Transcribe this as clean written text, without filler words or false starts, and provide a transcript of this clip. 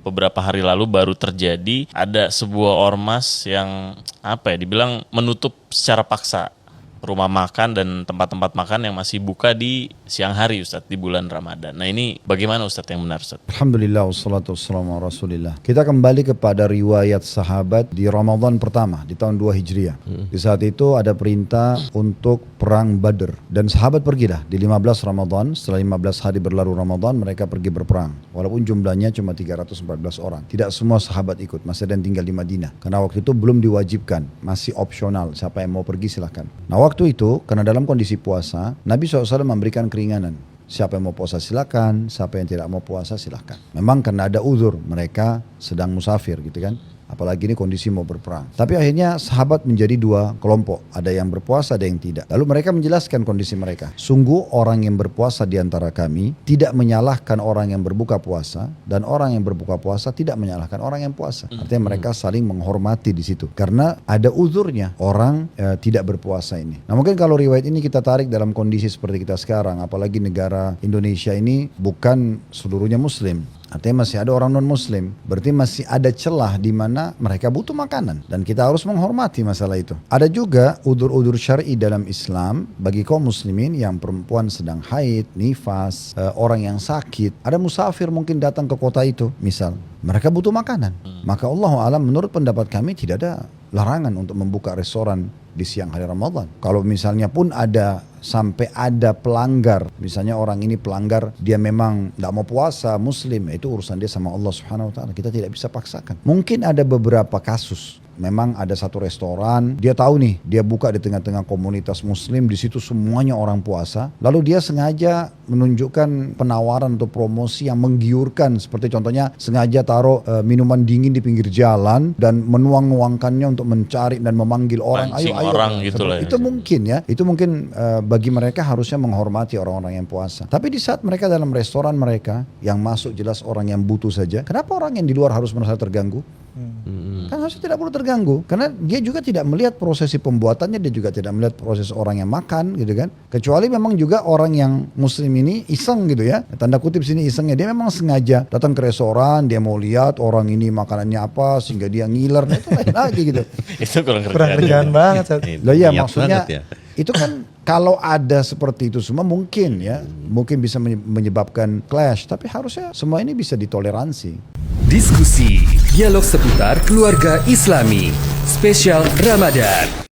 beberapa hari lalu baru terjadi ada sebuah ormas yang dibilang menutup secara paksa rumah makan dan tempat-tempat makan yang masih buka di siang hari, Ustadz, di bulan Ramadan. Nah, ini bagaimana, Ustadz, yang benar, Ustadz? Alhamdulillah wassalatu wassalamu ala Rasulillah. Kita kembali kepada riwayat sahabat di Ramadan pertama di tahun 2 Hijriah. Di saat itu ada perintah untuk perang Badr dan sahabat pergilah di 15 Ramadan. Setelah 15 hari berlalu Ramadan, mereka pergi berperang. Walaupun jumlahnya cuma 314 orang. Tidak semua sahabat ikut, masih ada yang tinggal di Madinah. Karena waktu itu belum diwajibkan, masih opsional. Siapa yang mau pergi silahkan. Nah, waktu itu, karena dalam kondisi puasa, Nabi SAW memberikan keringanan. Siapa yang mau puasa silakan, siapa yang tidak mau puasa silakan. Memang karena ada uzur, mereka sedang musafir gitu kan. Apalagi ini kondisi mau berperang. Tapi akhirnya sahabat menjadi 2 kelompok. Ada yang berpuasa, ada yang tidak. Lalu mereka menjelaskan kondisi mereka. Sungguh orang yang berpuasa di antara kami tidak menyalahkan orang yang berbuka puasa. Dan orang yang berbuka puasa tidak menyalahkan orang yang puasa. Artinya mereka saling menghormati di situ. Karena ada uzurnya orang tidak berpuasa ini. Nah, mungkin kalau riwayat ini kita tarik dalam kondisi seperti kita sekarang. Apalagi negara Indonesia ini bukan seluruhnya muslim. Artinya masih ada orang non-muslim. Berarti masih ada celah di mana mereka butuh makanan. Dan kita harus menghormati masalah itu. Ada juga udzur-udzur syar'i dalam Islam bagi kaum muslimin yang perempuan sedang haid, nifas, orang yang sakit. Ada musafir mungkin datang ke kota itu misal. Mereka butuh makanan. Maka Allah alam menurut pendapat kami tidak ada larangan untuk membuka restoran di siang hari Ramadan. Kalau misalnya pun ada sampai ada pelanggar, misalnya orang ini pelanggar, dia memang tidak mau puasa, muslim, itu urusan dia sama Allah Subhanahu Wa Taala. Kita tidak bisa paksakan. Mungkin ada beberapa kasus. Memang ada satu restoran, dia tahu nih, dia buka di tengah-tengah komunitas muslim, di situ semuanya orang puasa. Lalu dia sengaja menunjukkan penawaran atau promosi yang menggiurkan, seperti contohnya sengaja taruh minuman dingin di pinggir jalan dan menuang-nuangkannya untuk mencari dan memanggil orang. Mancing ayo, orang gitu lah. Itu mungkin ya, itu mungkin bagi mereka harusnya menghormati orang-orang yang puasa. Tapi di saat mereka dalam restoran mereka, yang masuk jelas orang yang butuh saja, kenapa orang yang di luar harus merasa terganggu? Kan harusnya tidak perlu terganggu, karena dia juga tidak melihat prosesi pembuatannya, dia juga tidak melihat proses orang yang makan gitu kan. Kecuali memang juga orang yang muslim ini iseng gitu ya, tanda kutip sini isengnya, dia memang sengaja datang ke restoran, dia mau lihat orang ini makanannya apa sehingga dia ngiler, nah itu lain lagi gitu. Itu kurang kerjaan banget. Lah iya, maksudnya ya. Itu kan kalau ada seperti itu semua mungkin ya, mungkin bisa menyebabkan clash, tapi harusnya semua ini bisa ditoleransi. Diskusi, dialog seputar keluarga Islami, spesial Ramadan.